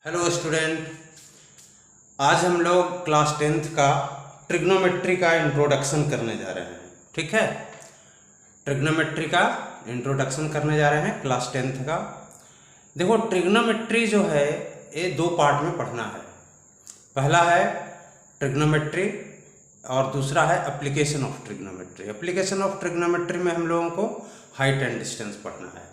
Hello student, आज हम लोग क्लास 10th का ट्रिग्नोमेट्री का इंट्रोडक्शन करने जा रहे हैं। ठीक है, ट्रिग्नोमेट्री का इंट्रोडक्शन करने जा रहे हैं क्लास 10th का। देखो, ट्रिग्नोमेट्री जो है ये दो पार्ट में पढ़ना है। पहला है ट्रिग्नोमेट्री और दूसरा है application of trigonometry. Application of trigonometry में हम लोगों को हाइट एंड डिस्टेंस पढ़ना है।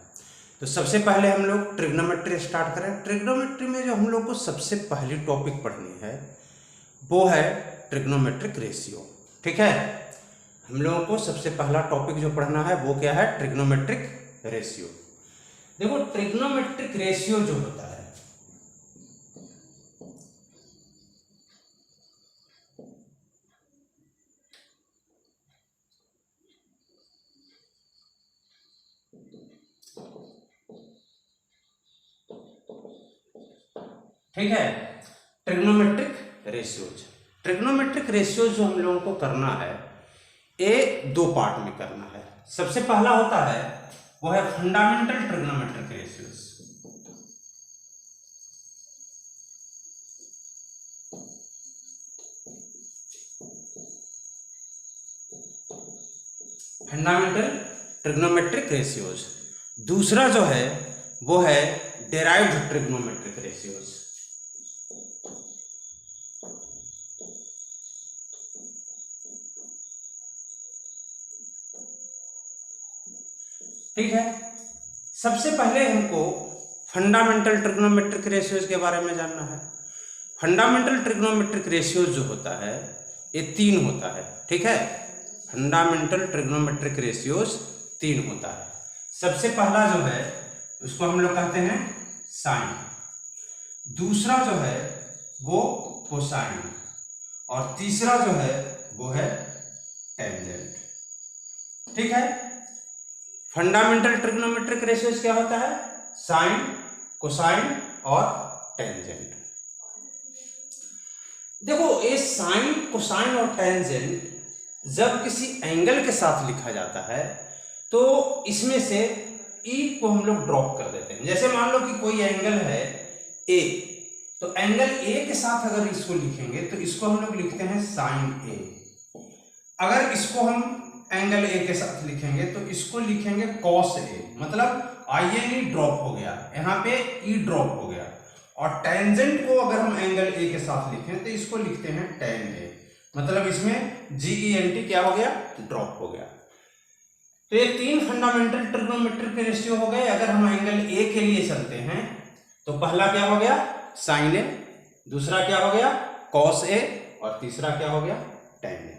तो सबसे पहले हम लोग ट्रिग्नोमेट्री स्टार्ट करें। ट्रिग्नोमेट्री में जो हम लोग को सबसे पहली टॉपिक पढ़नी है वो है ट्रिग्नोमेट्रिक रेशियो। ठीक है, हम लोगों को सबसे पहला टॉपिक जो पढ़ना है वो क्या है? Trigonometric ratio. देखो, ट्रिग्नोमेट्रिक रेशियो जो होता है ठीक है, ट्रिग्नोमेट्रिक रेशियोज। ट्रिग्नोमेट्रिक रेशियोज जो हम लोगों को करना है ये दो पार्ट में करना है। सबसे पहला होता है वो है fundamental trigonometric ratios. Fundamental trigonometric ratios. दूसरा जो है वो है डेराइव्ड ट्रिग्नोमेट्रिक रेशियोज। ठीक है, सबसे पहले हमको फंडामेंटल ट्रिग्नोमेट्रिक रेशियोज के बारे में जानना है। फंडामेंटल ट्रिग्नोमेट्रिक रेशियोज जो होता है ये तीन होता है। ठीक है, फंडामेंटल ट्रिग्नोमेट्रिक रेशियोज तीन होता है। सबसे पहला जो है उसको हम लोग कहते हैं साइन, दूसरा जो है वो कोसाइन और तीसरा जो है वो है टेंजेंट। ठीक है, फंडामेंटल ट्रिग्नोमेट्रिक रेशियोज क्या होता है? साइन, कोसाइन और टेंजेंट। देखो, ये साइन, कोसाइन और टेंजेंट जब किसी एंगल के साथ लिखा जाता है तो इसमें से ई को हम लोग ड्रॉप कर देते हैं। जैसे मान लो कि कोई एंगल है ए, तो एंगल ए के साथ अगर इसको लिखेंगे तो इसको हम लोग लिखते हैं साइन ए। अगर इसको हम एंगल ए के साथ लिखेंगे तो इसको लिखेंगे कॉस ए। मतलब आई एन ई ड्रॉप हो गया, यहाँ पे ई ड्रॉप हो गया। और टेंजेंट को अगर हम एंगल ए के साथ लिखें तो इसको लिखते हैं टेन ए। मतलब इसमें जी ई एन टी क्या हो गया? ड्रॉप हो गया। तो ये तीन फंडामेंटल ट्रिग्नोमेट्रिक रेशियो हो गए। अगर हम एंगल ए के लिए चलते हैं तो पहला क्या हो गया? साइन ए, दूसरा क्या हो गया? कॉस ए और तीसरा क्या हो गया? टेन ए।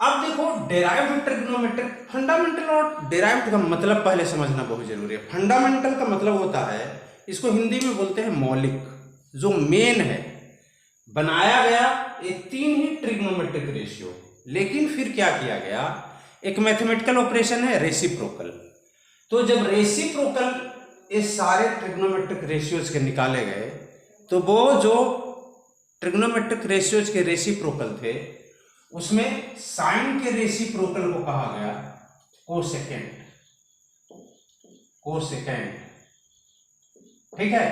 अब देखो, डेराइव्ड ट्रिग्नोमेट्रिक, फंडामेंटल और डेराइव्ड का मतलब पहले समझना बहुत जरूरी है। फंडामेंटल का मतलब होता है, इसको हिंदी में बोलते हैं मौलिक, जो मेन है, बनाया गया ये तीन ही ट्रिग्नोमेट्रिक रेशियो। लेकिन फिर क्या किया गया? एक मैथमेटिकल ऑपरेशन है रेसिप्रोकल। तो जब रेसिप्रोकल ये सारे ट्रिग्नोमेट्रिक रेशियोज के निकाले गए तो वो जो ट्रिग्नोमेट्रिक रेशियोज के रेसिप्रोकल थे उसमें साइन के रेसिप्रोकल को कहा गया कोसेकेंट। कोसेकेंट, ठीक है।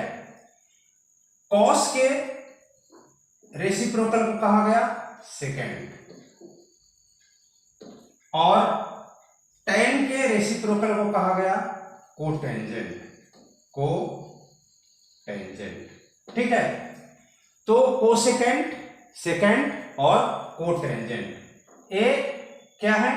कॉस के रेसिप्रोकल को कहा गया सेकेंड और टेन के रेसिप्रोकल को कहा गया कोटेंजेंट। कोटेंजेंट, ठीक है। तो कोसेकेंट, सेकेंड और कोटेंजेंट ये क्या है?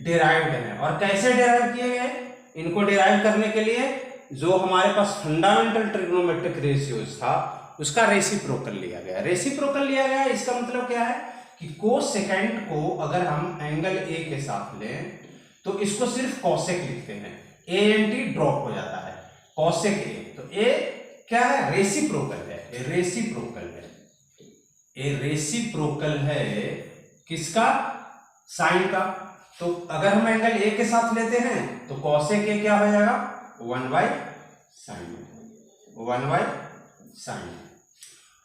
डिराइव्ड है। और कैसे डिराइव किए गए? इनको डिराइव करने के लिए जो हमारे पास फंडामेंटल ट्रिग्नोमेट्रिक रेशियोज था उसका रेसिप्रोकल लिया गया। रेसिप्रोकल लिया गया इसका मतलब क्या है कि कोसेकेंट को अगर हम एंगल ए के साथ लें तो इसको सिर्फ कॉसेक लिखते हैं, ए एन टी ड्रॉप हो जाता है, कॉसेक ए। तो ए क्या है? रेसिप्रोकल है। ए रेसिप्रोकल है, ए रेसिप्रोकल है किसका? साइन का। तो अगर हम एंगल ए के साथ लेते हैं तो कॉसेक ए क्या हो जाएगा? 1/sin, 1/sin।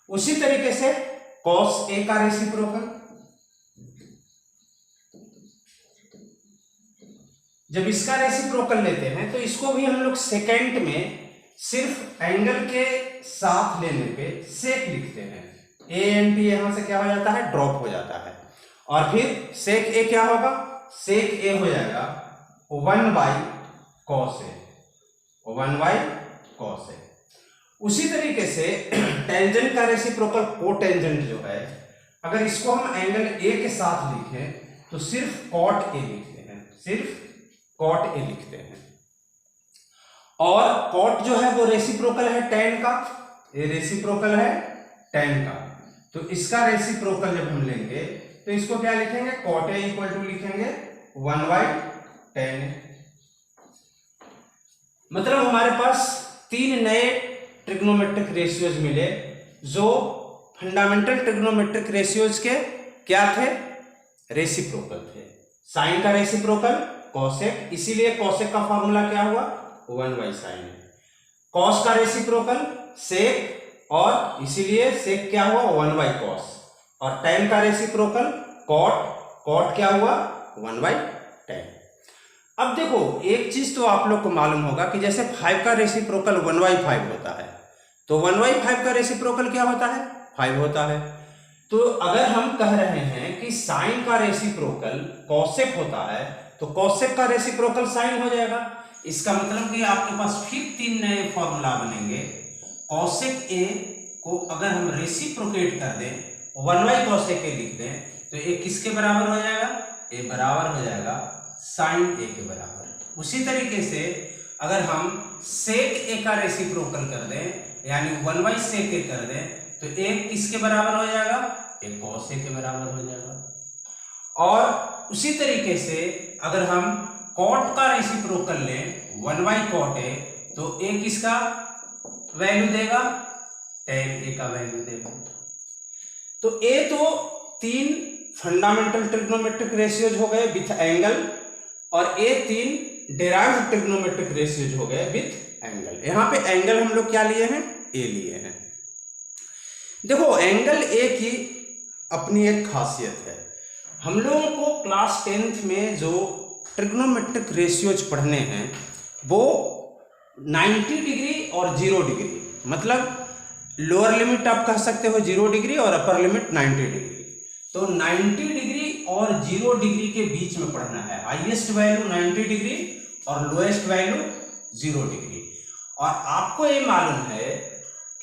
उसी तरीके से कॉस ए का रेसिप्रोकल, जब इसका रेसिप्रोकल लेते हैं तो इसको भी हम लोग सेकेंड में सिर्फ एंगल के साथ लेने पे सेक लिखते हैं, ए एन टी यहां से क्या हो जाता है, ड्रॉप हो जाता है, और फिर सेक ए क्या होगा, सेक ए हो जाएगा 1/cos ए, 1/cos ए। उसी तरीके से टेंजेंट का रेसिप्रोकल कोटेंजेंट जो है, अगर इसको हम एंगल ए के साथ लिखें तो सिर्फ कॉट ए लिखते हैं, सिर्फ कॉट ए लिखते हैं। और कॉट जो है वो रेसिप्रोकल है टेन का, ये रेसिप्रोकल है टेन का, तो इसका रेसिप्रोकल जब हम लेंगे तो इसको क्या लिखेंगे, कॉट ए इक्वल टू लिखेंगे 1/10। मतलब हमारे पास 3 नए ट्रिग्नोमेट्रिक रेशियोज मिले जो फंडामेंटल ट्रिग्नोमेट्रिक रेशियोज के क्या थे, रेसिप्रोकल थे। साइन का रेसिप्रोकल कॉसेक, इसीलिए कॉसेक का फॉर्मूला क्या हुआ, 1/sin। कॉस का रेसिप्रोकल सेक, और इसीलिए सेक क्या हुआ, 1/cos। और टेन का रेसिप्रोकल कॉट, कॉट क्या हुआ, 1/10। अब देखो एक चीज तो आप लोग को मालूम होगा कि जैसे 5 का रेसिप्रोकल 1/5 होता है, तो 1/5 का रेसिप्रोकल क्या होता है, 5 होता है। तो अगर हम कह रहे हैं कि साइन का रेसिप्रोकल कॉसेक होता है, तो कॉसेक का रेसिप्रोकल साइन हो जाएगा। इसका मतलब कि आपके पास फिर 3 नए फॉर्मूला बनेंगे। कॉसेक ए को अगर हम रेसिप्रोकेट कर दें, 1/cosec ए लिख दें, तो ये किसके बराबर हो जाएगा, ए बराबर हो जाएगा साइन ए के बराबर। उसी तरीके से अगर हम सेक ए का रेसिप्रोकल कर दें, यानी 1/sec ए कर दें, तो ए किसके बराबर हो जाएगा, ए cos ए के बराबर हो जाएगा। और उसी तरीके से अगर हम कॉट का रेसिप्रोकल लें 1/cot ए, तो ए किसका वैल्यू देगा, tan ए का वैल्यू देगा। तो ए तो 3 फंडामेंटल ट्रिग्नोमेट्रिक रेशियोज हो गए विथ एंगल, और ए 3 डेराइव्ड ट्रिग्नोमेट्रिक रेशियोज हो गए विथ एंगल। यहां पे एंगल हम लोग क्या लिए हैं, ए लिए हैं। देखो एंगल ए की अपनी एक खासियत है। हम लोगों को क्लास 10th में जो ट्रिग्नोमेट्रिक रेशियोज पढ़ने हैं वो 90 डिग्री और 0 डिग्री, मतलब लोअर लिमिट आप कह सकते हो 0 डिग्री और अपर लिमिट 90 डिग्री। तो 90 डिग्री और 0 डिग्री के बीच में पढ़ना है। हाईएस्ट वैल्यू 90 डिग्री और लोएस्ट वैल्यू 0 डिग्री। और आपको ये मालूम है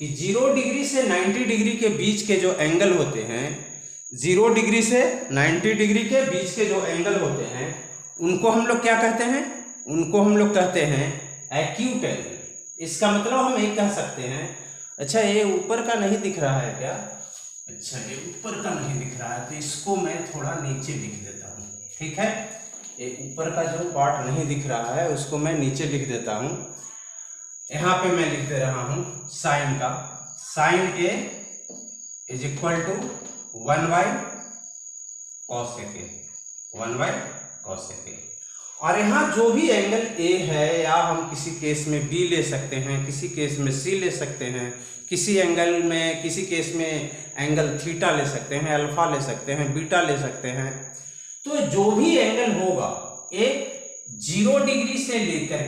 कि 0 डिग्री से 90 डिग्री के बीच के जो एंगल होते हैं, 0 डिग्री से 90 डिग्री के बीच के जो एंगल होते हैं, उनको हम लोग क्या कहते हैं, उनको हम लोग कहते हैं एक्यूट एंगल। इसका मतलब हम ये कह सकते हैं, अच्छा ये ऊपर का नहीं दिख रहा है क्या, अच्छा ये ऊपर का नहीं दिख रहा है, तो इसको मैं थोड़ा नीचे लिख देता हूँ, ठीक है। ये ऊपर का जो पार्ट नहीं दिख रहा है उसको मैं नीचे लिख देता हूँ। यहाँ पे मैं लिख दे रहा हूँ साइन का, sine A is equal to 1/cosec A, 1/cosec A. और यहाँ जो भी एंगल ए है, या हम किसी केस में बी ले सकते हैं, किसी केस में सी ले सकते हैं, किसी एंगल में, किसी केस में एंगल थीटा ले सकते हैं, अल्फा ले सकते हैं, बीटा ले सकते हैं। तो जो भी एंगल होगा एक 0 डिग्री से लेकर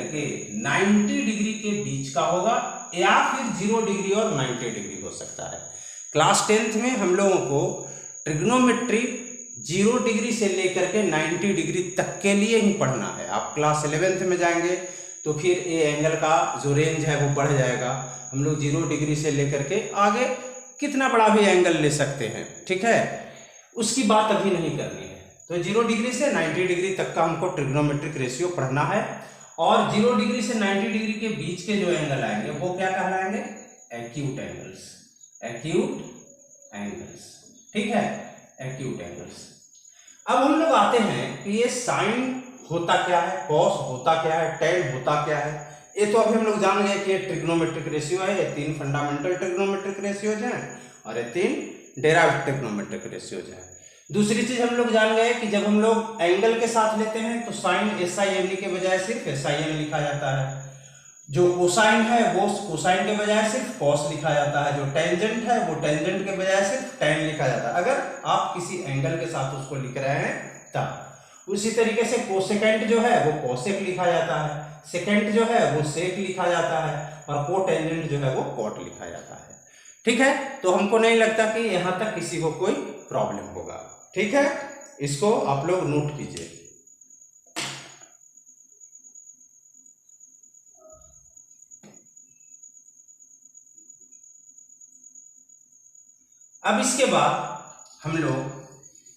के 90 डिग्री के बीच का होगा, या फिर 0 डिग्री और 90 डिग्री हो सकता है। क्लास 10th में हम लोगों को ट्रिग्नोमेट्री 0 डिग्री से लेकर के 90 डिग्री तक के लिए ही पढ़ना है। आप क्लास 11th में जाएंगे तो फिर ये एंगल का जो रेंज है वो बढ़ जाएगा। हम लोग 0 डिग्री से लेकर के आगे कितना बड़ा भी एंगल ले सकते हैं, ठीक है, उसकी बात अभी नहीं करनी है। तो 0 डिग्री से 90 डिग्री तक का हमको ट्रिग्नोमेट्रिक रेशियो पढ़ना है। और 0 डिग्री से 90 डिग्री के बीच के जो एंगल आएंगे वो क्या कहलाएंगे, एक्यूट एंगल्स, एक्यूट एंगल्स, ठीक है, एक्यूट एंगल्स। अब हम लोग आते हैं कि ये साइन होता क्या है, कॉस होता क्या है, टेन होता क्या है। ये तो अभी हम लोग जान गए कि ये ट्रिग्नोमेट्रिक रेशियो है, ये 3 फंडामेंटल ट्रिग्नोमेट्रिक रेशियोज हैं और ये 3 डेराइव्ड ट्रिग्नोमेट्रिक रेशियोज हैं। दूसरी चीज हम लोग जान गए कि जब हम लोग एंगल के साथ लेते हैं तो साइन SIN के बजाय सिर्फ SIN लिखा जाता है। जो कोसाइन है वो कोसाइन के बजाय सिर्फ कॉस लिखा जाता है। जो टेंजेंट है वो टेंजेंट के बजाय सिर्फ टेन लिखा जाता है, अगर आप किसी एंगल के साथ उसको लिख रहे हैं तब। उसी तरीके से कोसेकेंट जो है वो कोसेक लिखा जाता है। सेकेंट जो है वो सेक लिखा जाता है और कोटेंजेंट जो है वो कॉट लिखा जाता है। ठीक है, तो हमको नहीं लगता कि यहां तक किसी को कोई प्रॉब्लम होगा। ठीक है, इसको आप लोग नोट कीजिए। अब इसके बाद हम लोग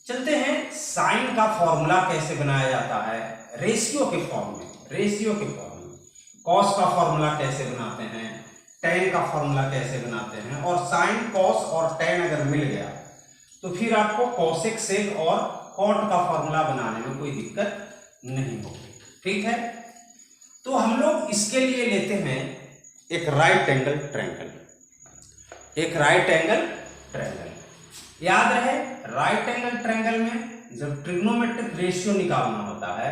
चलते हैं साइन का फॉर्मूला कैसे बनाया जाता है रेशियो के फॉर्म में। रेशियो के फॉर्म में कॉस का फॉर्मूला कैसे बनाते हैं, टेन का फॉर्मूला कैसे बनाते हैं, और साइन कॉस और टेन अगर मिल गया तो फिर आपको कॉसेक सेक और कॉट का फॉर्मूला बनाने में कोई दिक्कत नहीं होगी। ठीक है, तो हम लोग इसके लिए लेते हैं एक राइट एंगल ट्रायंगल। एक राइट एंगल ट्रायंगल याद रहे, राइट एंगल ट्रायंगल में जब ट्रिग्नोमेट्रिक रेशियो निकालना होता है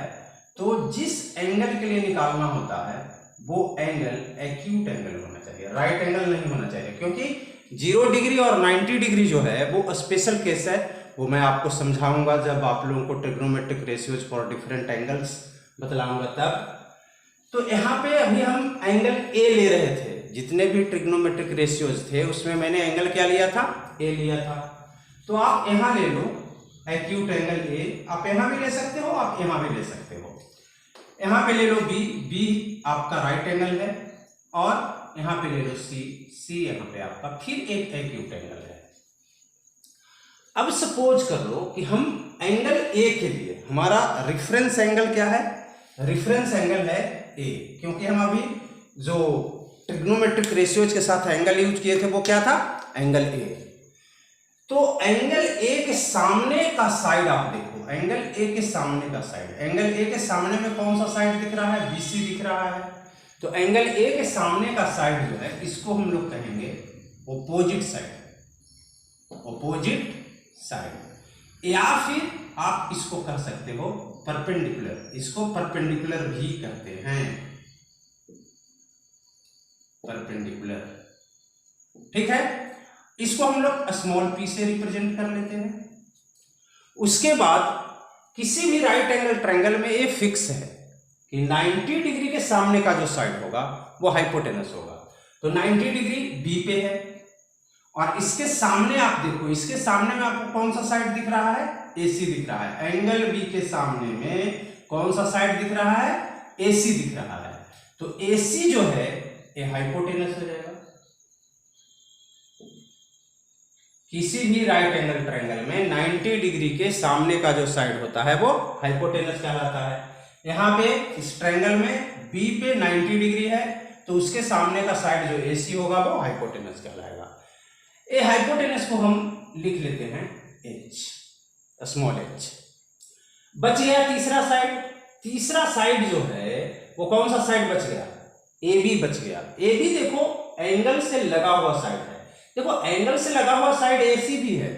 तो जिस एंगल के लिए निकालना होता है वो एंगल एक्यूट एंगल होना चाहिए, राइट एंगल नहीं होना चाहिए, क्योंकि 0 डिग्री और 90 डिग्री जो है वो स्पेशल केस है। वो मैं आपको समझाऊंगा जब आप लोगों को trigonometric ratios for different angles बतलाऊंगा तब। तो यहाँ पे अभी हम एंगल ए ले रहे थे, जितने भी ट्रिग्नोमेट्रिक रेशियोज थे उसमें मैंने एंगल क्या लिया था, ए लिया था। तो आप यहाँ ले लो एक्यूट एंगल ए, आप यहाँ भी ले सकते हो, आप यहाँ भी ले सकते हो। यहाँ पे ले लो बी, बी आपका राइट एंगल है, और यहाँ पे ले लो सी, सी यहाँ पे आपका फिर एक एक्यूट एंगल है। अब सपोज कर लो कि हम एंगल ए के लिए हमारा रेफरेंस एंगल क्या है, रेफरेंस एंगल है ए, क्योंकि हम अभी जो ट्रिग्नोमेट्रिक रेशियोज के साथ एंगल यूज किए थे वो क्या था, एंगल ए। तो एंगल ए के सामने का साइड आप देखो, एंगल ए के सामने का साइड, एंगल ए के सामने में कौन सा साइड दिख रहा है, बीसी दिख रहा है। तो एंगल ए के सामने का साइड जो है इसको हम लोग कहेंगे ओपोजिट साइड, ओपोजिट साइड, या फिर आप इसको कर सकते हो परपेंडिकुलर, इसको परपेंडिकुलर भी कहते हैं, परपेंडिकुलर। ठीक है, इसको हम लोग स्मॉल पी से रिप्रेजेंट कर लेते हैं। उसके बाद किसी भी राइट एंगल ट्रायंगल में ये फिक्स है कि 90 डिग्री के सामने का जो साइड होगा वो हाइपोटेनस होगा। तो 90 डिग्री बी पे है, और इसके सामने आप देखो, इसके सामने में आपको कौन सा साइड दिख रहा है, एसी दिख रहा है। एंगल बी के सामने में कौन सा साइड दिख रहा है, एसी दिख रहा है। तो एसी जो है ये हाइपोटेनस हो जाएगा। किसी भी राइट एंगल ट्रायंगल में 90 डिग्री के सामने का जो साइड होता है वो हाइपोटेनस कहलाता है। यहाँ पे इस ट्रायंगल में बी पे 90 डिग्री है, तो उसके सामने का साइड जो एसी होगा वो हाइपोटेनस कहलाएगा। ये हाइपोटेनस को हम लिख लेते हैं एच, स्मॉल एच। बच गया तीसरा साइड, तीसरा साइड जो है वो कौन सा साइड बच गया, ए बी बच गया। ए बी देखो एंगल से लगा हुआ साइड है, देखो एंगल से लगा हुआ साइड एसी भी है,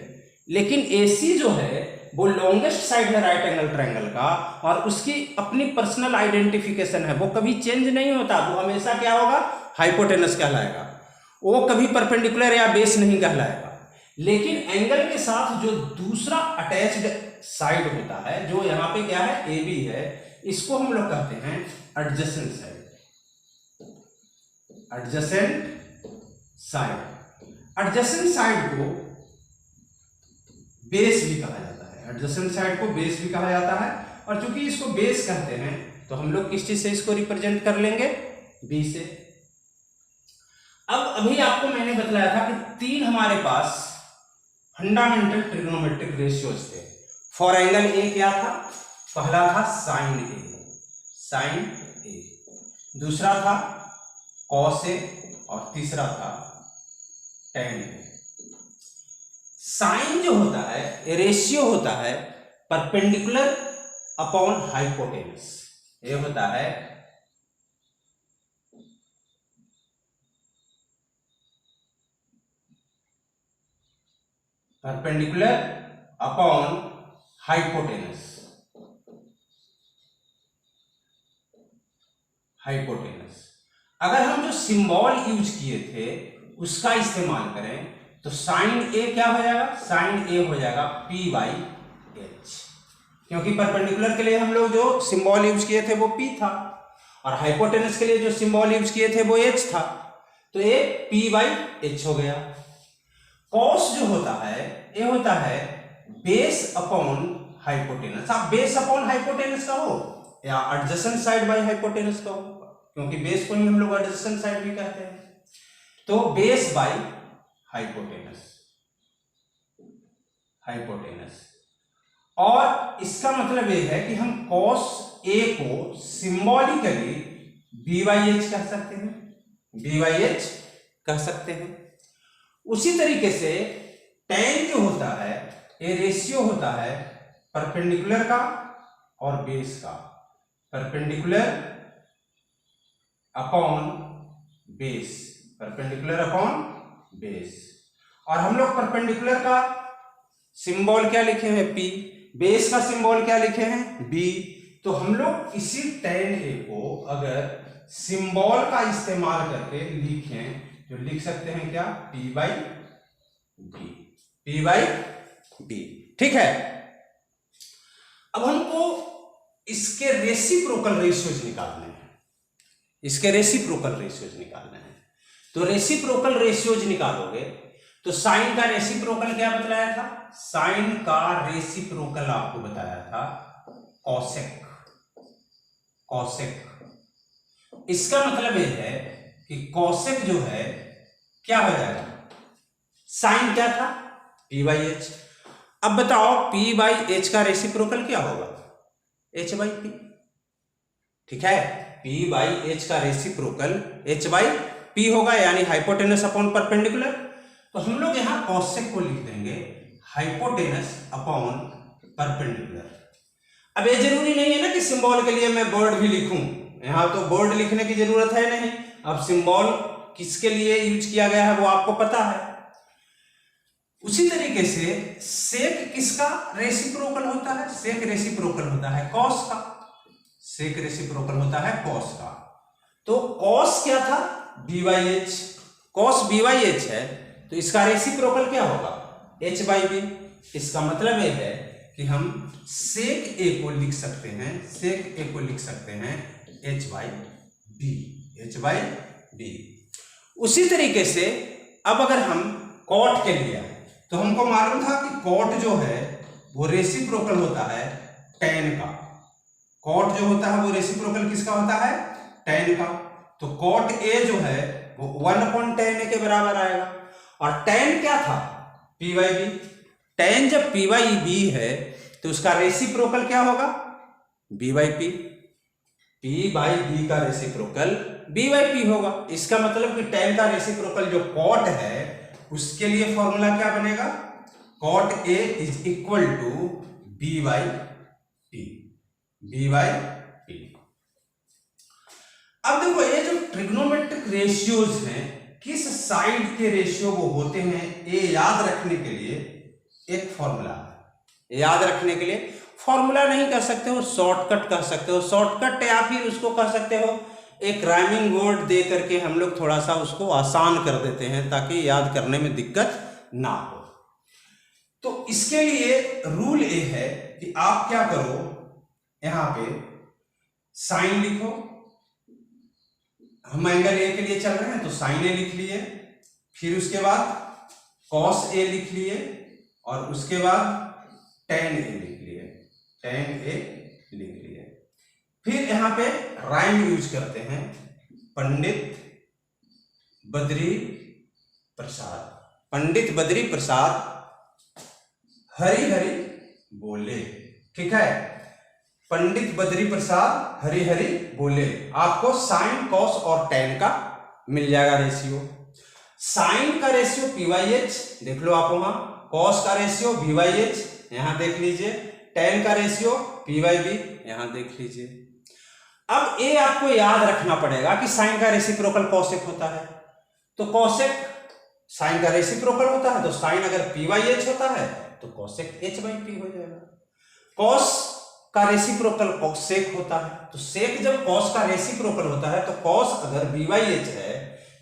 लेकिन एसी जो है वो लॉन्गेस्ट साइड है राइट एंगल ट्रायंगल का, और उसकी अपनी पर्सनल आइडेंटिफिकेशन है, वो कभी चेंज नहीं होता, वो हमेशा क्या होगा, हाइपोटेनस कहलाएगा, वो कभी परपेंडिकुलर या बेस नहीं कहलाएगा। लेकिन एंगल के साथ जो दूसरा अटैच्ड साइड होता है, जो यहाँ पे क्या है, ए बी है, इसको हम लोग कहते हैं adjacent side, adjacent side. Adjacent side को बेस भी कहा जाता है, एडजेसेंट साइड को बेस भी कहा जाता है, और चूंकि इसको बेस कहते हैं तो हम लोग किस चीज से इसको रिप्रेजेंट कर लेंगे, बी से। अब अभी आपको मैंने बतलाया था कि 3 हमारे पास फंडामेंटल ट्रिग्नोमेट्रिक रेशियोज थे। फॉर एंगल ए क्या था, पहला था साइन ए, साइन ए, दूसरा था कॉस ए, और तीसरा था टेन ए। साइन जो होता है रेशियो होता है परपेंडिकुलर अपॉन हाइपोटेनस, ये होता है परपेंडिकुलर अपॉन हाइपोटेनस, हाइपोटेनस। अगर हम जो सिंबल यूज किए थे उसका इस्तेमाल करें तो साइन ए क्या हो जाएगा, साइन ए हो जाएगा पी बाई एच, क्योंकि परपेंडिकुलर के लिए हम लोग जो सिंबल यूज किए थे वो पी था, और हाइपोटेनस के लिए जो सिंबल यूज किए थे वो h था, तो ये p/h हो गया। कॉस जो होता है ये होता है बेस अपॉन हाइपोटेनस। आप बेस अपॉन हाइपोटेनस कहो या एडजेसेंट साइड बाय हाइपोटेनस कहो, क्योंकि बेस को ही हम लोग एडजेसेंट साइड भी कहते हैं। तो बेस बाय हाइपोटेनस, और इसका मतलब यह है कि हम cos a को सिंबॉलिकली b/h कह सकते हैं, b/h कह सकते हैं। उसी तरीके से tan जो होता है ये रेशियो होता है परपेंडिकुलर का और बेस का, perpendicular upon base, perpendicular upon base. और हम लोग परपेंडिकुलर का सिंबल क्या लिखे हैं p, बेस का सिंबल क्या लिखे हैं b। तो हम लोग इसी tan a को अगर सिंबल का इस्तेमाल करके लिखें तो लिख सकते हैं क्या, p/b, p/b। ठीक है, अब हमको इसके रेसिप्रोकल रेशियोज निकालने हैं, इसके रेसिप्रोकल रेशियोज निकालने हैं। तो रेसिप्रोकल रेशियोज निकालोगे तो साइन का रेसिप्रोकल क्या बतलाया था, साइन का रेसिप्रोकल आपको बताया था कॉसेक, कॉसेक। इसका मतलब यह है कि कॉसेक जो है क्या हो जाएगा, साइन क्या था p/h। अब बताओ p/h का रेसिप्रोकल क्या होगा, h/p। ठीक है, p/h का रेसिप्रोकल h/p होगा, यानी हाइपोटेनस अपॉन परपेंडिकुलर। तो हम लोग यहां कॉसेक को लिख देंगे हाइपोटेनस अपॉन परपेंडिकुलर। अब ये जरूरी नहीं है ना कि सिंबल के लिए मैं बोर्ड भी लिखूं, यहां तो बोर्ड लिखने की जरूरत है नहीं। अब सिंबल किसके लिए यूज किया गया है वो आपको पता है। उसी तरीके से सेक किसका रेसिप्रोकल होता है, सेक रेसिप्रोकल होता है कॉस का, सेक रेसिप्रोकल होता है कॉस का। तो कॉस क्या था b/h, कॉस b/h है, तो इसका रेसिप्रोकल क्या होगा h/b। इसका मतलब यह है कि हम सेक a को लिख सकते हैं, सेक a को लिख सकते हैं h/b, h/b। उसी तरीके से अब अगर हम कॉट के लिए आए तो हमको मालूम था कि कॉट जो है वो रेसिप्रोकल होता है tan का, कॉट जो होता है वो रेसिप्रोकल किसका होता है, tan का। तो कॉट a जो है वो 1/tan a के बराबर आएगा। और tan क्या था p/b, tan जब p/b है तो उसका रेसिप्रोकल क्या होगा b/p, p/b का रेसिप्रोकल b/p होगा। इसका मतलब कि tan का रेसिप्रोकल जो कॉट है उसके लिए फॉर्मूला क्या बनेगा, cot a is equal to b/p, b/p। अब देखो ये जो ट्रिग्नोमेट्रिक रेशियोज हैं किस साइड के रेशियो वो होते हैं, ये याद रखने के लिए एक फॉर्मूला है। याद रखने के लिए फॉर्मूला नहीं कह सकते हो, शॉर्टकट कह सकते हो, शॉर्टकट या फिर उसको कह सकते हो एक राइमिंग वर्ड दे करके हम लोग थोड़ा सा उसको आसान कर देते हैं ताकि याद करने में दिक्कत ना हो। तो इसके लिए रूल ये है कि आप क्या करो, यहां पे साइन लिखो, हम एंगल ए के लिए चल रहे हैं तो साइन ए लिख लिए, फिर उसके बाद कॉस ए लिख लिए, और उसके बाद टेन ए लिख लिए, टेन ए लिख लिए। फिर यहां पे राइम यूज करते हैं, पंडित बद्री प्रसाद, पंडित बद्री प्रसाद हरि हरि बोले। ठीक है, पंडित बद्री प्रसाद हरि हरि बोले। आपको साइन कॉस और टेन का मिल जाएगा रेशियो। साइन का रेशियो p/h देख लो आप वहां, कॉस का रेशियो b/h यहां देख लीजिए, टेन का रेशियो p/b यहां देख लीजिए। अब ये आपको याद रखना पड़ेगा कि साइन का रेसिप्रोकल कॉसेक होता है, तो कॉसेक साइन का रेसिप्रोकल होता है, तो साइन अगर p/h होता है तो कॉसेक h/p हो जाएगा। कॉस का रेसिप्रोकल कॉसेक होता है, तो सेक जब कॉस का रेसिप्रोकल होता है तो कॉस अगर b/h है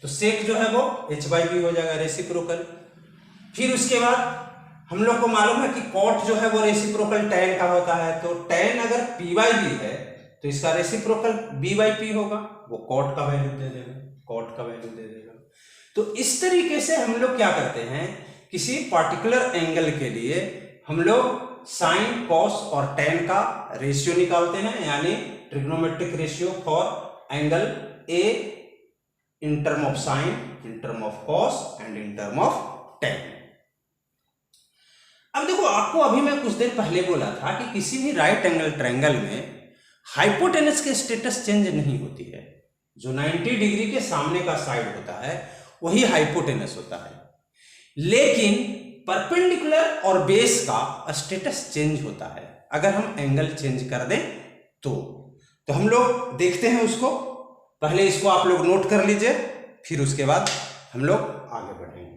तो सेक जो है वो h/b हो जाएगा रेसिप्रोकल। फिर उसके बाद हम लोग को मालूम है कि कॉट जो है वो रेसिप्रोकल tan का होता है, तो tan अगर p/b है तो इसका रेसिप्रोकल बी बाई पी होगा, वो कॉट का वैल्यू दे देगा, कॉट का वैल्यू दे देगा। तो इस तरीके से हम लोग क्या करते हैं, किसी पार्टिकुलर एंगल के लिए हम लोग साइन, कॉस और टेन का रेशियो निकालते हैं, यानी trigonometric ratio for angle A in term of sine, in term of cos and in term of ten. अब देखो, आपको अभी मैं कुछ देर पहले बोला था कि किसी भी राइट एंगल ट्रायंगल में हाइपोटेनस के स्टेटस चेंज नहीं होती है। जो 90 डिग्री के सामने का साइड होता है वही हाइपोटेनस होता है, लेकिन परपेंडिकुलर और बेस का स्टेटस चेंज होता है अगर हम एंगल चेंज कर दें तो हम लोग देखते हैं उसको। पहले इसको आप लोग नोट कर लीजिए, फिर उसके बाद हम लोग आगे बढ़ेंगे।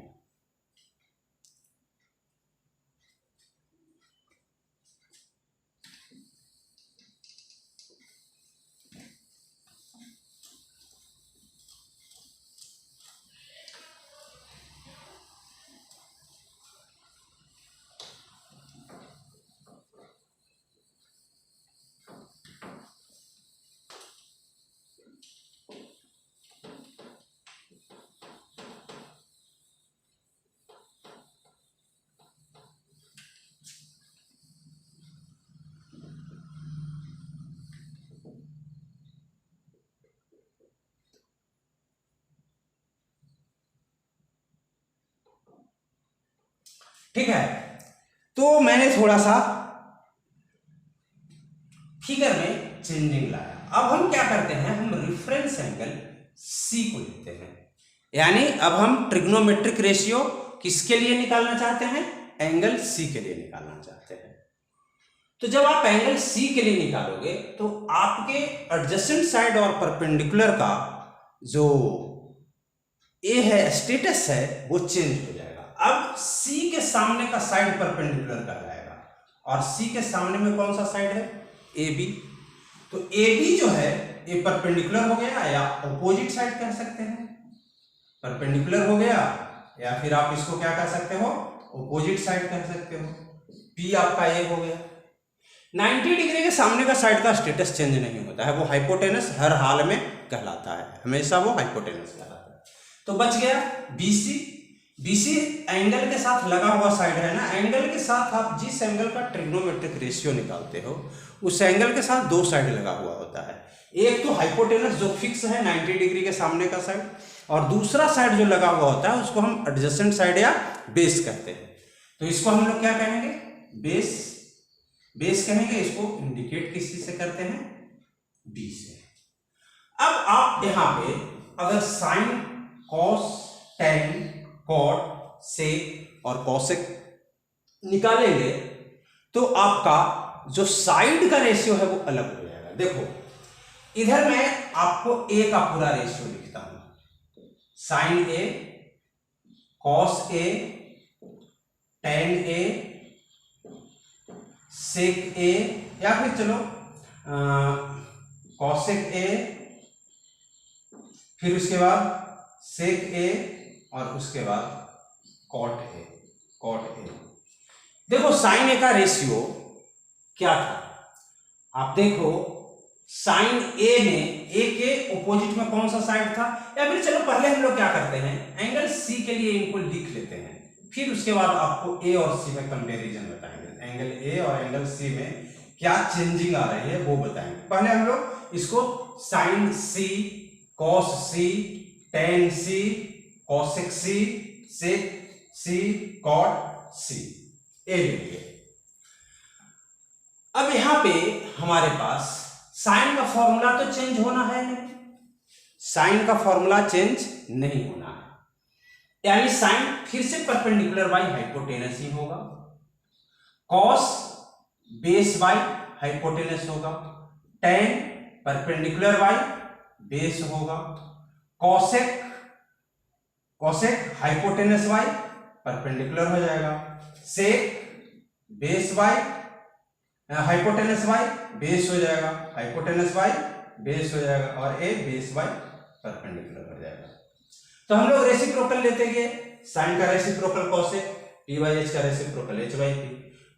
ठीक है, तो मैंने थोड़ा सा फिगर में चेंजिंग लाया। अब हम क्या करते हैं, हम रेफरेंस एंगल सी को लेते हैं, यानी अब हम ट्रिग्नोमेट्रिक रेशियो किसके लिए निकालना चाहते हैं, एंगल सी के लिए निकालना चाहते हैं। तो जब आप एंगल सी के लिए निकालोगे तो आपके एडजेसेंट साइड और परपेंडिकुलर का जो ए है, स्टेटस है, वो चेंज हो जाएगा। अब सी के सामने का साइड परपेंडिकुलर कहलाएगा, और सी के सामने में कौन सा साइड है, ए बी। तो ए बी जो है ये परपेंडिकुलर हो गया, या अपोजिट साइड कह सकते हैं, परपेंडिकुलर हो गया, या फिर आप इसको क्या कह सकते हो, अपोजिट साइड कह सकते हो। पी आपका ए हो गया। 90 डिग्री के सामने का साइड का स्टेटस चेंज नहीं होता है, वो हाइपोटेनस हर हाल में कहलाता है, हमेशा वो हाइपोटेनस कहलाता है। तो बच गया बीसी। बीसी एंगल के साथ लगा हुआ साइड है ना, एंगल के साथ आप जिस एंगल का ट्रिग्नोमेट्रिक रेशियो निकालते हो उस एंगल के साथ दो साइड लगा हुआ होता है। एक तो हाइपोटेनस जो फिक्स है 90 डिग्री के सामने का साइड, और दूसरा साइड जो लगा हुआ होता है उसको हम एडजेसेंट साइड या बेस कहते हैं। तो इसको हम लोग क्या कहेंगे, बेस, बेस कहेंगे। इसको इंडिकेट किस चीज से करते हैं, बी से। अब आप यहां पे अगर साइन, कॉस, टेन, कॉट, सेक और कॉसेक निकालेंगे तो आपका जो साइड का रेशियो है वो अलग हो जाएगा। देखो, इधर मैं आपको ए का पूरा रेशियो लिखता हूं, sign A, cos A, ten ए, सेक ए, या फिर चलो कॉसेक ए, फिर उसके बाद सेक ए, और उसके बाद कॉट ए, कॉट ए। देखो साइन ए का रेशियो क्या था, आप देखो साइन ए में ए के ऑपोजिट में कौन सा साइड था, या फिर चलो पहले हम लोग क्या करते हैं, एंगल सी के लिए इनको लिख लेते हैं, फिर उसके बाद आपको ए और सी में कंपैरिजन बताएंगे, एंगल ए और एंगल सी में क्या चेंजिंग आ रही है वो बताएंगे। पहले हम लोग इसको साइन सी, कॉस सी, टेन सी, कॉसेक सी, सेक सी, कॉट सी, ए लिखिए। अब यहां पे हमारे पास साइन का फॉर्मूला तो चेंज होना है नहीं, साइन का फॉर्मूला चेंज नहीं होना है, यानी साइन फिर से परपेंडिकुलर बाई हाइपोटेनस ही होगा, कॉस बेस बाई हाइपोटेनस होगा, टेन परपेंडिकुलर बाई बेस होगा, cosec, cosec hypotenuse by perpendicular हो जाएगा, sec base by hypotenuse by base हो जाएगा, हाइपोटेनस बाई बेस हो जाएगा, और ए बेस बाई परपेंडिकुलर हो जाएगा। तो हम लोग रेसिप्रोकल लेते गए, साइन का reciprocal cosec, P by H का reciprocal H by P,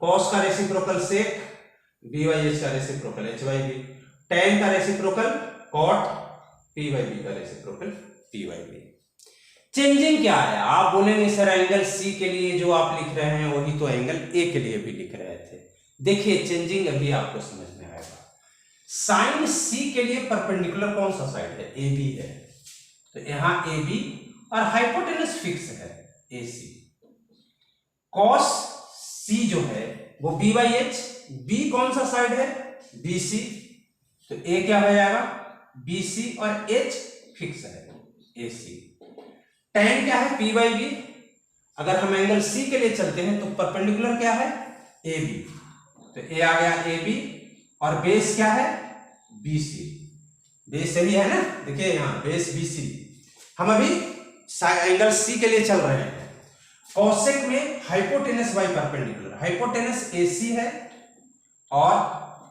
cos का reciprocal sec, B by H का reciprocal H by B, tan का reciprocal cot, p by B का reciprocal p by B. Changing क्या है? आप बोलेंगे सर एंगल C के लिए जो आप लिख रहे हैं वही तो एंगल A के लिए भी लिख रहे थे। देखिए चेंजिंग अभी आपको समझ में आएगा। साइन C के लिए परपेंडिकुलर कौन सा साइड है? AB है, तो यहां AB और हाइपोटेनस फिक्स है AC। कॉस C जो है वो B बाई एच, B कौन सा साइड है? BC, तो A क्या हो जाएगा? BC और H फिक्स है AC। tan क्या है? P by B. अगर हम एंगल C के लिए चलते हैं तो परपेंडिकुलर क्या है? AB, तो A आ गया AB और बेस क्या है? BC। बेस सही है ना? देखिए यहां बेस BC। हम अभी एंगल C के लिए चल रहे हैं। कॉसेक में hypotenuse by perpendicular, hypotenuse AC है और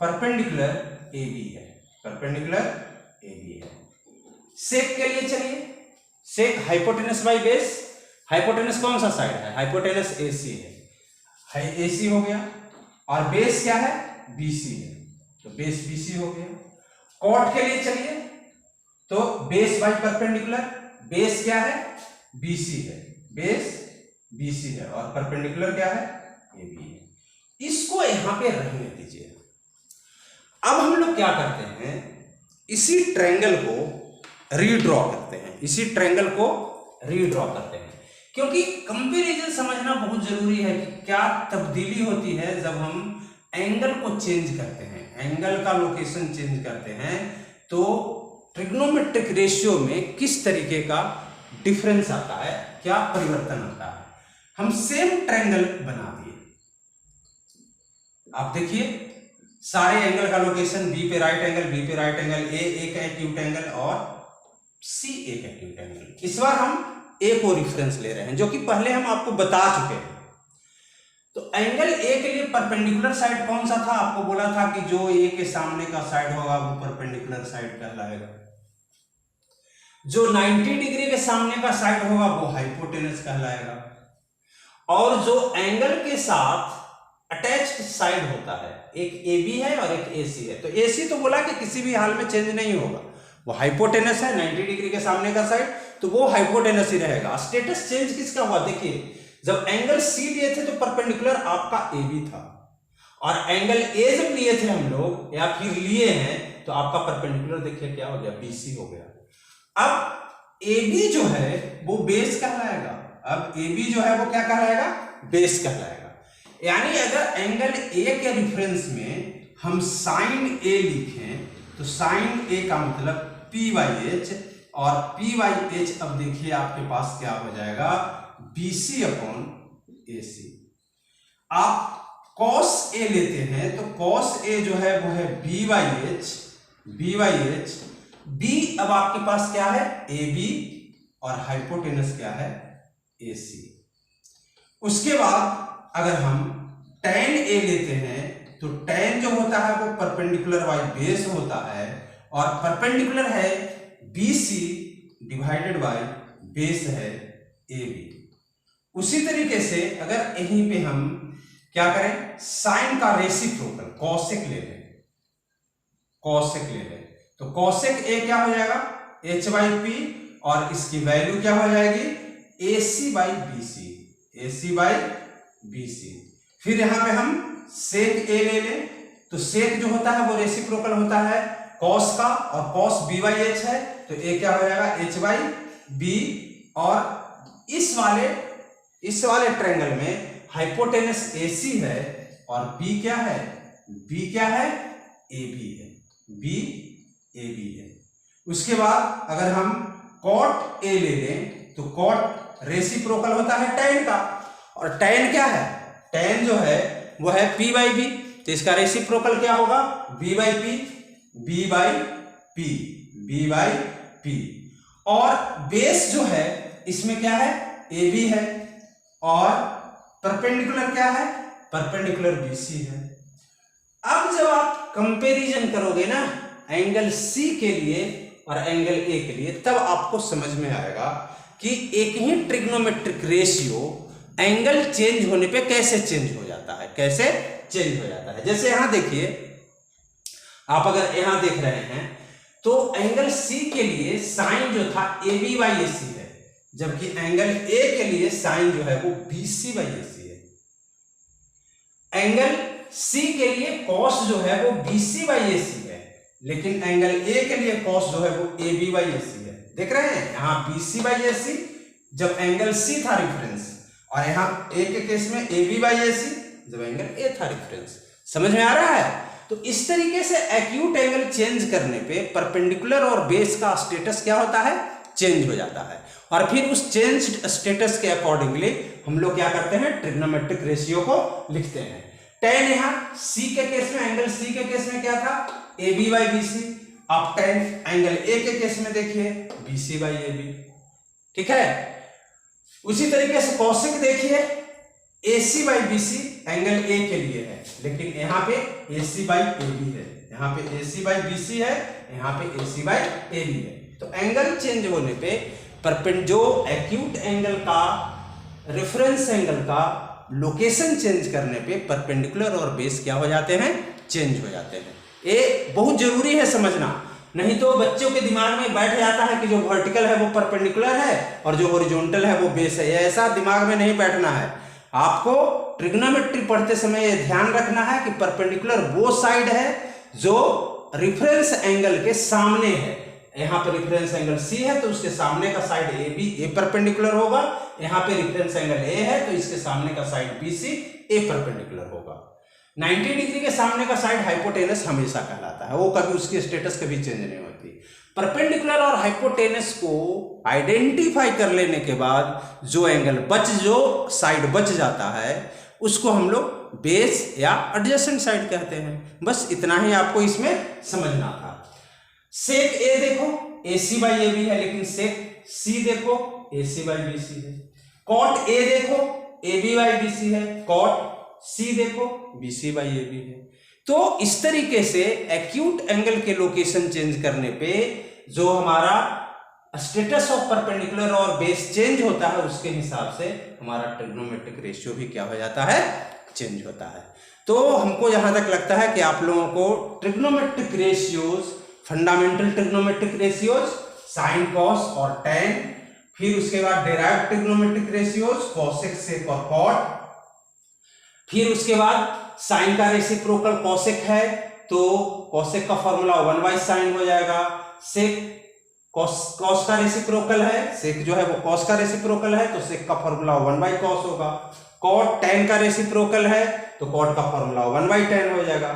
परपेंडिकुलर AB है, परपेंडिकुलर AB है। सेक के लिए चलिए, सेक हाइपोटेनस बाई बेस, हाइपोटेनस कौन सा साइड है? हाइपोटेनस AC है, AC हो गया और बेस क्या है? BC है, तो बेस BC हो गया। कॉट के लिए चलिए, तो बेस बाई परपेंडिकुलर, बेस क्या है? BC है, बेस BC है और परपेंडिकुलर क्या है? AB है। इसको यहां पे रहने दीजिए। अब हम लोग क्या करते हैं, इसी ट्रायंगल को रीड्रॉ करते हैं, इसी ट्रायंगल को रीड्रॉ करते हैं, क्योंकि कंपैरिजन समझना बहुत जरूरी है कि क्या तब्दीली होती है जब हम एंगल को चेंज करते हैं, एंगल का लोकेशन चेंज करते हैं, तो ट्रिग्नोमेट्रिक रेशियो में किस तरीके का डिफरेंस आता है, क्या परिवर्तन आता है। हम सेम ट्रायंगल बना दिए, आप देखिए सारे एंगल का लोकेशन, बी पे राइट एंगल, बी पे राइट एंगल, ए एक एक्यूट एंगल और सी एक एक्यूट एंगल। इस बार हम ए को रिफरेंस ले रहे हैं जो कि पहले हम आपको बता चुके हैं। तो एंगल ए के लिए परपेंडिकुलर साइड कौन सा था? आपको बोला था कि जो ए के सामने का साइड होगा वो परपेंडिकुलर साइड कहलाएगा, जो 90 डिग्री के सामने का साइड होगा वो हाइपोटेनस कहलाएगा, और जो एंगल के साथ अटैच्ड साइड होता है, एक AB है और एक AC है, तो AC तो बोला कि किसी भी हाल में चेंज नहीं होगा, वो हाइपोटेनस है, 90 डिग्री के सामने का साइड, तो वो हाइपोटेनस ही रहेगा। स्टेटस चेंज किसका हुआ? देखिए जब एंगल C लिए थे तो परपेंडिकुलर आपका AB था, और एंगल A जब लिए थे हम लोग या फिर लिए हैं तो आपका परपेंडिकुलर देखिए क्या हो गया? BC हो गया। अब AB जो है वो बेस कहलाएगा, अब AB जो है वो क्या कहलाएगा? बेस कहलाएगा। यानी अगर एंगल A के रिफरेंस में हम साइन A लिखें तो साइन A का मतलब P बाई एच, और P बाई एच अब देखिए आपके पास क्या हो जाएगा? BC upon AC। आप cos A लेते हैं तो cos A जो है वो है B by H, B by H, B अब आपके पास क्या है? AB और हाइपोटेनस क्या है? AC। उसके बाद अगर हम tan A लेते हैं तो tan जो होता है वो परपेंडिकुलर बाई बेस होता है, और परपेंडिकुलर है BC डिवाइडेड बाई बेस है AB। उसी तरीके से अगर यहीं पे हम क्या करें, साइन का रेसिप्रोकल कॉसेक ले लें, कॉसेक ले लें, तो कॉसेक A क्या हो जाएगा? H बाई P, और इसकी वैल्यू क्या हो जाएगी? AC by BC, AC by BC। फिर यहां पे हम सेक A ले लें, तो सेक जो होता है वो रेसिप्रोकल होता है कॉस का, और कॉस B बाई एच है, तो A क्या हो जाएगा? H बाई B, और इस वाले ट्रायंगल में हाइपोटेनस AC है और B क्या है? B क्या है? AB है, B AB है। उसके बाद अगर हम कॉट A ले लें तो कॉट रेसिप्रोकल होता है tan का, और tan क्या है? tan जो है वो है P बाई B, तो इसका रेसिप्रोकल क्या होगा? B by P, B by P, B by P। और बेस जो है इसमें क्या है? AB है, और परपेंडिकुलर क्या है? परपेंडिकुलर BC है। अब जब आप कंपैरिजन करोगे ना एंगल C के लिए और एंगल A के लिए, तब आपको समझ में आएगा कि एक ही ट्रिग्नोमेट्रिक रेशियो एंगल चेंज होने पे कैसे चेंज हो जाता है, कैसे चेंज हो जाता है। जैसे यहां देखिए आप अगर यहां देख रहे हैं तो एंगल सी के लिए साइन जो था ए बी बाई ए सी है, जबकि एंगल ए के लिए साइन जो है वो बी सी बाई ए सी है। एंगल सी के लिए कॉस जो है वो बी सी बाई ए सी है, लेकिन एंगल ए के लिए कॉस जो है वो ए बी बाई ए सी है। देख रहे हैं यहां बी सी बाई ए सी जब एंगल सी था रिफरेंस, और यहां ए के केस में ए बी बाई ए सी जब एंगल ए था रिफरेंस। समझ में आ रहा है? तो इस तरीके से एक्यूट एंगल चेंज करने पे परपेंडिकुलर और बेस का स्टेटस क्या होता है? चेंज हो जाता है, और फिर उस चेंज्ड स्टेटस के अकॉर्डिंगली हम लोग क्या करते हैं? ट्रिग्नोमेट्रिक रेशियो को लिखते हैं। tan यहां सी के केस में, एंगल सी के केस में क्या था? A B by B C. अब tan एंगल ए के केस में देखिए B C by A B. ठीक है, उसी तरीके से कॉसेक देखिए A C by B C angle A के लिए है, लेकिन यहाँ पे ए सी बाई ए बी है, यहाँ पे ए सी बाई बी सी है, यहाँ पे ए सी बाई ए बी है। तो एंगल चेंज होने पे जो एक्यूट एंगल का, रेफरेंस एंगल का लोकेशन चेंज करने पे परपेंडिकुलर और बेस क्या हो जाते हैं? चेंज हो जाते हैं। ये बहुत जरूरी है समझना, नहीं तो बच्चों के दिमाग में बैठ जाता है कि जो वर्टिकल है वो परपेंडिकुलर है और जो हॉरिजॉन्टल है वो बेस है। ऐसा दिमाग में नहीं बैठना है। आपको ट्रिग्नोमेट्री पढ़ते समय ये ध्यान रखना है कि परपेंडिकुलर वो साइड है जो रेफरेंस एंगल के सामने है। यहाँ पे रेफरेंस एंगल सी है तो उसके सामने का side A B a perpendicular होगा। यहाँ पे रेफरेंस एंगल ए है तो इसके सामने का साइड बी सी ए परपेंडिकुलर होगा। 90 डिग्री के सामने का साइड हाइपोटेनस हमेशा कहलाता है, वो कभी उसकी स्टेटस कभी चेंज नहीं होती। परपेंडिकुलर और हाइपोटेनस को आइडेंटिफाई कर लेने के बाद जो एंगल जो साइड बच जाता है उसको हम लोग बेस या एडजेसेंट साइड कहते हैं। बस इतना ही आपको इसमें समझना था। सेक ए देखो ए सी बाई ए बी है, लेकिन सेक सी देखो ए सी बाई बी सी है। कॉट ए देखो A B by B C है, कॉट सी देखो B C by A B है। तो इस तरीके से एक्यूट एंगल के लोकेशन चेंज करने पे जो हमारा स्टेटस ऑफ परपेंडिकुलर और बेस चेंज होता है उसके हिसाब से हमारा ट्रिग्नोमेट्रिक रेशियो भी क्या हो जाता है? चेंज होता है। तो हमको जहां तक लगता है कि आप लोगों को trigonometric ratios, fundamental trigonometric ratios sine cos और tan, फिर उसके बाद derived trigonometric ratios cosec sec और कॉट, फिर उसके बाद साइन का रेसिप्रोकल कॉसेक है तो कॉसेक का फॉर्मूला 1 साइन हो जाएगा। सेक कॉस का रेसिप्रोकल है, सेक जो है वो कॉस का रेसिप्रोकल है तो सेक का फॉर्मूला 1 कॉस होगा। कॉट tan का रेसिप्रोकल है तो कॉट का फॉर्मूला 1 tan हो जाएगा।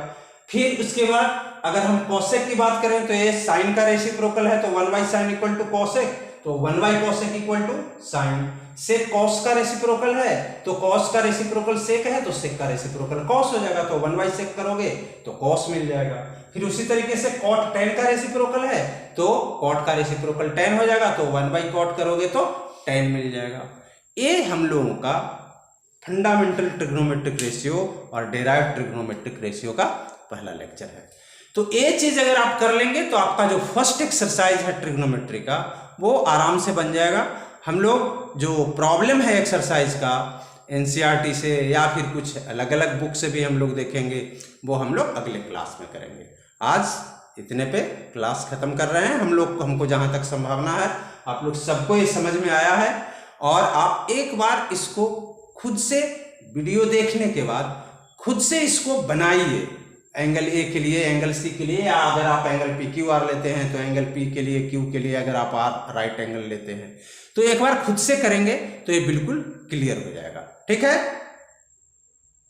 फिर उसके बाद अगर हम कॉसेक की बात करें तो ये साइन का रेसिप्रोकल है तो 1 साइन इक्वल टू कॉसेक, तो 1 cosec equal to sine. Sec cos का रेसिप्रोकल है तो कॉस का रेसिप्रोकल सेक है तो सेक का रेसिप्रोकल कॉस हो जाएगा, तो 1 सेक करोगे तो कॉस मिल जाएगा। फिर उसी तरीके से कॉट tan का रेसिप्रोकल है तो कॉट का रेसिप्रोकल tan हो जाएगा, तो 1 कॉट करोगे तो tan मिल जाएगा। ये हम लोगों का फंडामेंटल ट्रिग्नोमेट्रिक रेशियो और डेराइव्ड ट्रिग्नोमेट्रिक रेशियो का पहला लेक्चर है। तो ये चीज अगर आप कर लेंगे तो आपका जो फर्स्ट एक्सरसाइज है ट्रिग्नोमेट्री का वो आराम से बन जाएगा। हम लोग जो प्रॉब्लम है एक्सरसाइज का एनसीईआरटी से या फिर कुछ अलग अलग बुक से भी हम लोग देखेंगे, वो हम लोग अगले क्लास में करेंगे। आज इतने पे क्लास खत्म कर रहे हैं। हम लोग को, हमको जहां तक संभावना है आप लोग सबको ये समझ में आया है, और आप एक बार इसको खुद से वीडियो देखने के बाद खुद से इसको बनाइए। एंगल ए के लिए, एंगल सी के लिए, या अगर आप एंगल पी क्यू आर लेते हैं तो एंगल पी के लिए, क्यू के लिए अगर आप आर राइट एंगल लेते हैं तो एक बार खुद से करेंगे तो ये बिल्कुल क्लियर हो जाएगा। ठीक है।